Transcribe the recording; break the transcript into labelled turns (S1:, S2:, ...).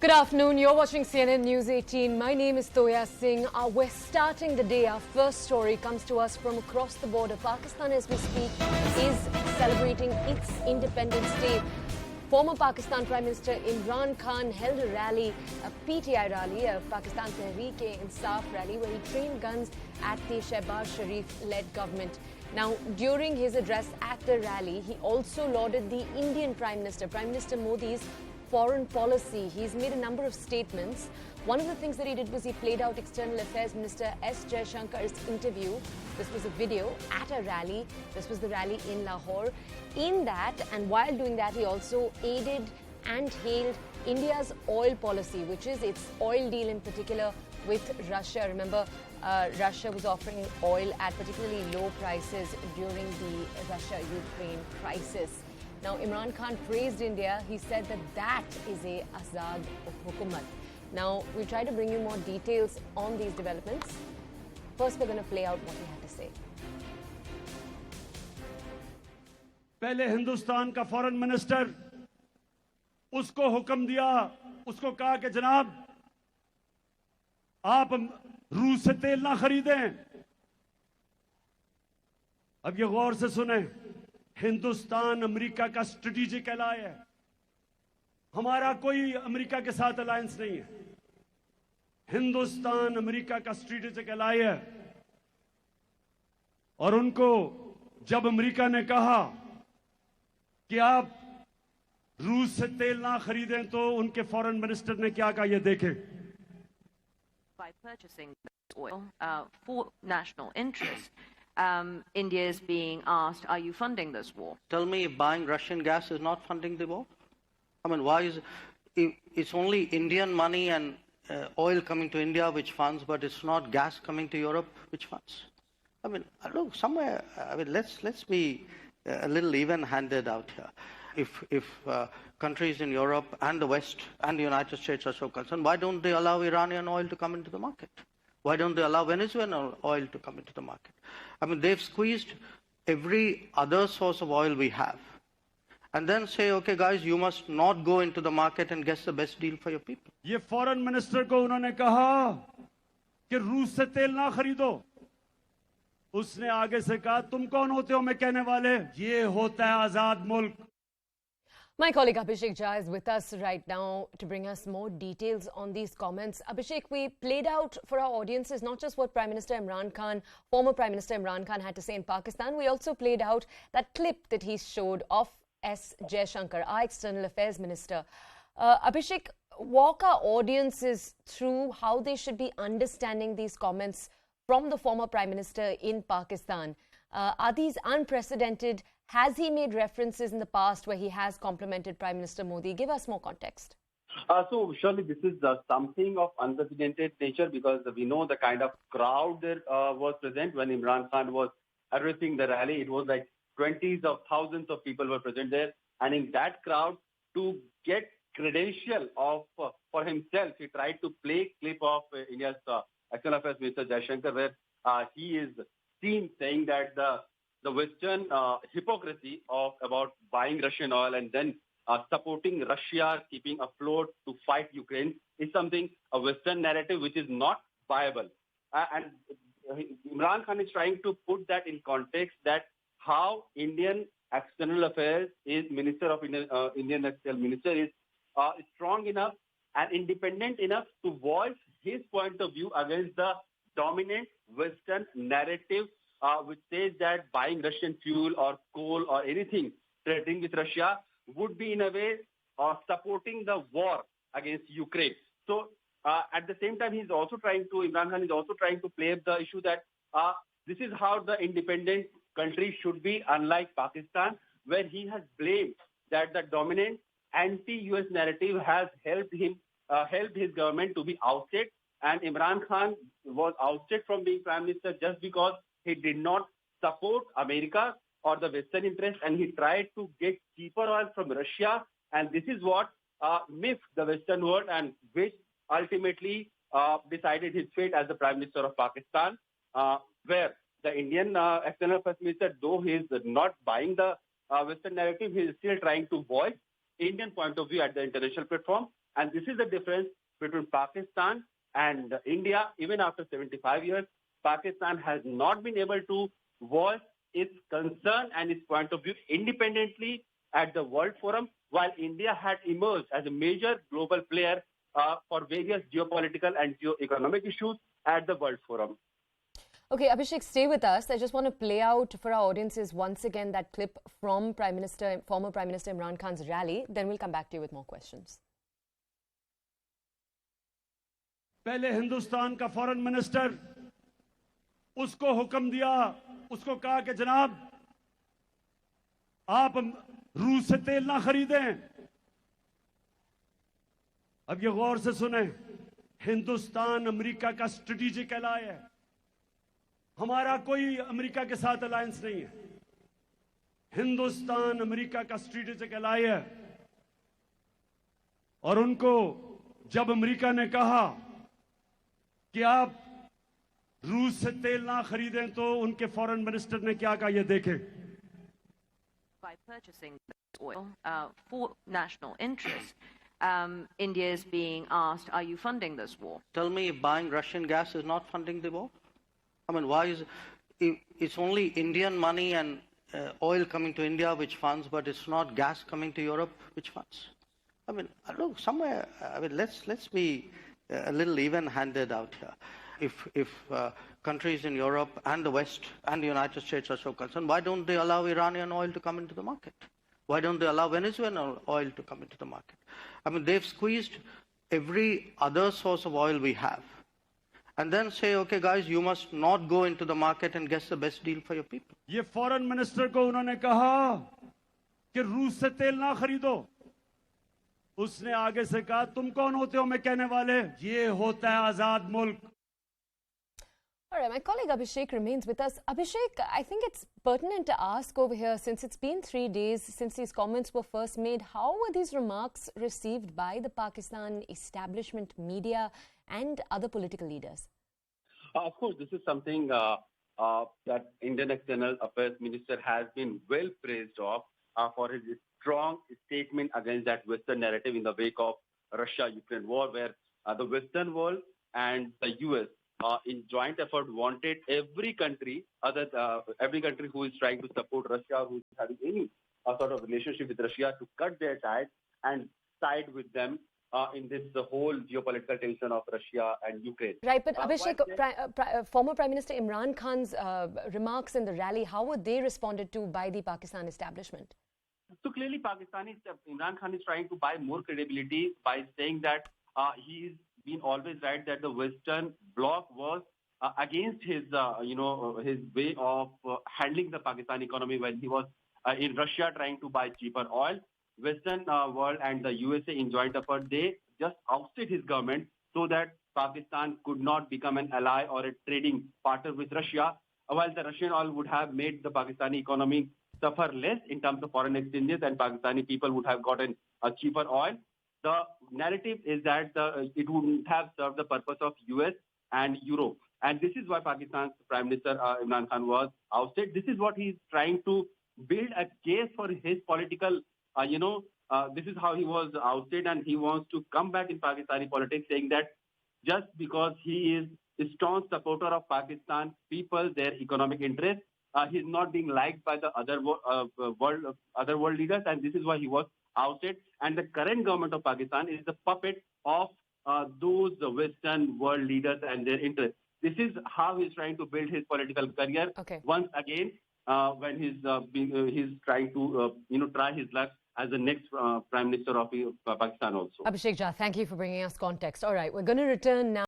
S1: Good afternoon. You're watching CNN News 18. My name is Toya Singh. We're starting the day. Our first story comes to us from across the border. Pakistan, as we speak, is celebrating its Independence Day. Former Pakistan Prime Minister Imran Khan held a rally, a PTI rally, a Pakistan PM Imran rally, where he trained guns at the Shehbaz Sharif-led government. Now, during his address at the rally, he also lauded the Indian Prime Minister Modi's foreign policy. He's made a number of statements. One of the things that he did was he played out External Affairs Minister S. Jaishankar's interview. This was a video at a rally. This was the rally in Lahore. In that, and while doing that, he also aided and hailed India's oil policy, which is its oil deal in particular with Russia. Remember, Russia was offering oil at particularly low prices during the Russia-Ukraine crisis. Now, Imran Khan praised India. He said that is a Azad Hukumat. Now, we'll try to bring you more details on these developments. First, we're going to play out what he had to say.
S2: पहले हिंदुस्तान का foreign minister उसको हुक्म दिया, उसको कहा कि जनाब आप रूस से तेल ना खरीदें। अब ये गौर से सुने, हिंदुस्तान अमेरिका का स्ट्रेटेजिक एलाय है। हमारा कोई अमेरिका के साथ अलायंस नहीं है। हिंदुस्तान अमेरिका का स्ट्रेटेजिक एलाय है। और उनको जब अमेरिका ने कहा कि आप रूस से तेल ना खरीदें, तो उनके फॉरेन मिनिस्टर ने क्या कहा, ये देखें।
S3: By purchasing oil for national interest, India is being asked, are you funding this war?
S4: Tell me if buying Russian gas is not funding the war? I mean, why is it's only Indian money and oil coming to India which funds, but it's not gas coming to Europe which funds? I mean, look, somewhere, I mean, let's be a little even-handed out here. If countries in Europe and the West and the United States are so concerned, why don't they allow Iranian oil to come into the market? Why don't they allow Venezuelan oil to come into the market? I mean, they've squeezed every other source of oil we have. And then say, okay, guys, you must not go into the market and get the best deal for your people.
S2: ये foreign minister को उन्होंने कहा कि रूस से तेल ना खरीदो। उसने आगे से कहा, तुम कौन होते हो मैं कहने वाले? ये होता है आजाद मुल्क।
S1: My colleague Abhishek Jha is with us right now to bring us more details on these comments. Abhishek, we played out for our audiences not just what Prime Minister Imran Khan, former Prime Minister Imran Khan had to say in Pakistan, we also played out that clip that he showed of S. Jaishankar, our External Affairs Minister. Abhishek, walk our audiences through how they should be understanding these comments from the former Prime Minister in Pakistan. Are these unprecedented? Has he made references in the past where he has complimented Prime Minister Modi? Give us more context.
S5: So surely this is something of unprecedented nature, because we know the kind of crowd that was present when Imran Khan was addressing the rally. It was like 20s of thousands of people were present there. And in that crowd, to get credential of for himself, he tried to play clip of India's External Affairs Minister Jaishankar, where he is seen saying that the Western hypocrisy about buying Russian oil and then supporting Russia, keeping afloat to fight Ukraine, is something, a Western narrative which is not viable. And Imran Khan is trying to put that in context, that how Indian External Affairs Minister of Indian External Minister is strong enough and independent enough to voice his point of view against the dominant Western narrative, which says that buying Russian fuel or coal or anything trading with Russia would be in a way supporting the war against Ukraine. So at the same time, Imran Khan is also trying to play up the issue that this is how the independent country should be, unlike Pakistan, where he has blamed that the dominant anti-US narrative has helped his government to be ousted. And Imran Khan was ousted from being Prime Minister just because he did not support America or the Western interest, and he tried to get cheaper oil from Russia. And this is what miffed the Western world, and which ultimately decided his fate as the Prime Minister of Pakistan, where the Indian External Affairs Minister, though he is not buying the Western narrative, he is still trying to voice Indian point of view at the international platform. And this is the difference between Pakistan and India. Even after 75 years, Pakistan has not been able to voice its concern and its point of view independently at the World Forum, while India had emerged as a major global player for various geopolitical and geo-economic issues at the World Forum.
S1: Okay, Abhishek, stay with us. I just want to play out for our audiences once again that clip from former Prime Minister Imran Khan's rally. Then we'll come back to you with more questions.
S2: पहले हिंदुस्तान का foreign minister उसको हुक्म दिया, उसको कहा कि जनाब आप रूस से तेल ना खरीदें। अब ये गौर से सुने, हिंदुस्तान अमेरिका का स्ट्रेटेजिक एलाय है। हमारा कोई अमेरिका के साथ अलायंस नहीं है। हिंदुस्तान अमेरिका का स्ट्रेटेजिक एलाय है। और उनको जब अमेरिका ने कहा कि आप रूस से तेल ना खरीदें, तो उनके फॉरेन मिनिस्टर ने क्या कहा, ये देखें।
S3: By purchasing oil for national interest, India is being asked, are you funding this war?
S4: Tell me if buying Russian gas is not funding the war? I mean, why is it's only Indian money and oil coming to India which funds, but it's not gas coming to Europe which funds? I mean, I don't know, somewhere, I mean, let's be a little even-handed out here. If countries in Europe and the West and the United States are so concerned, why don't they allow Iranian oil to come into the market? Why don't they allow Venezuelan oil to come into the market? I mean, they've squeezed every other source of oil we have. And then say, okay, guys, you must not go into the market and get the best deal for your people.
S2: ये foreign minister को उन्होंने कहा कि रूस से तेल ना खरीदो। उसने आगे से कहा, तुम कौन होते हो मैं कहने वाले? ये होता है आजाद मुल्क।
S1: All right, my colleague Abhishek remains with us. Abhishek, I think it's pertinent to ask over here, since it's been 3 days since these comments were first made, how were these remarks received by the Pakistan establishment media and other political leaders?
S5: Of course, this is something that Indian External Affairs Minister has been well praised of for his strong statement against that Western narrative in the wake of Russia-Ukraine war, where the Western world and the US in joint effort wanted every country who is trying to support Russia, who is having any sort of relationship with Russia, to cut their ties and side with them in this whole geopolitical tension of Russia and Ukraine.
S1: Right, but Abhishek, former Prime Minister Imran Khan's remarks in the rally, how were they responded to by the Pakistan establishment?
S5: So clearly, Imran Khan is trying to buy more credibility by saying that he's been always right that the Western bloc was against his way of handling the Pakistan economy when he was in Russia trying to buy cheaper oil. Western world and the USA in joint effort, they just ousted his government so that Pakistan could not become an ally or a trading partner with Russia, while the Russian oil would have made the Pakistani economy suffer less in terms of foreign exchanges, and Pakistani people would have gotten a cheaper oil. The narrative is that it wouldn't have served the purpose of US and Europe. And this is why Pakistan's Prime Minister Imran Khan was ousted. This is what he's trying to build a case for his political, this is how he was ousted, and he wants to come back in Pakistani politics, saying that just because he is a strong supporter of Pakistan people, their economic interests, he's not being liked by the other world leaders, and this is why he was ousted. And the current government of Pakistan is the puppet of those Western world leaders and their interests. This is how he's trying to build his political career.
S1: Okay.
S5: Once again, when he's trying to try his luck as the next Prime Minister of Pakistan also.
S1: Abhishek Jha, thank you for bringing us context. All right, we're going to return now.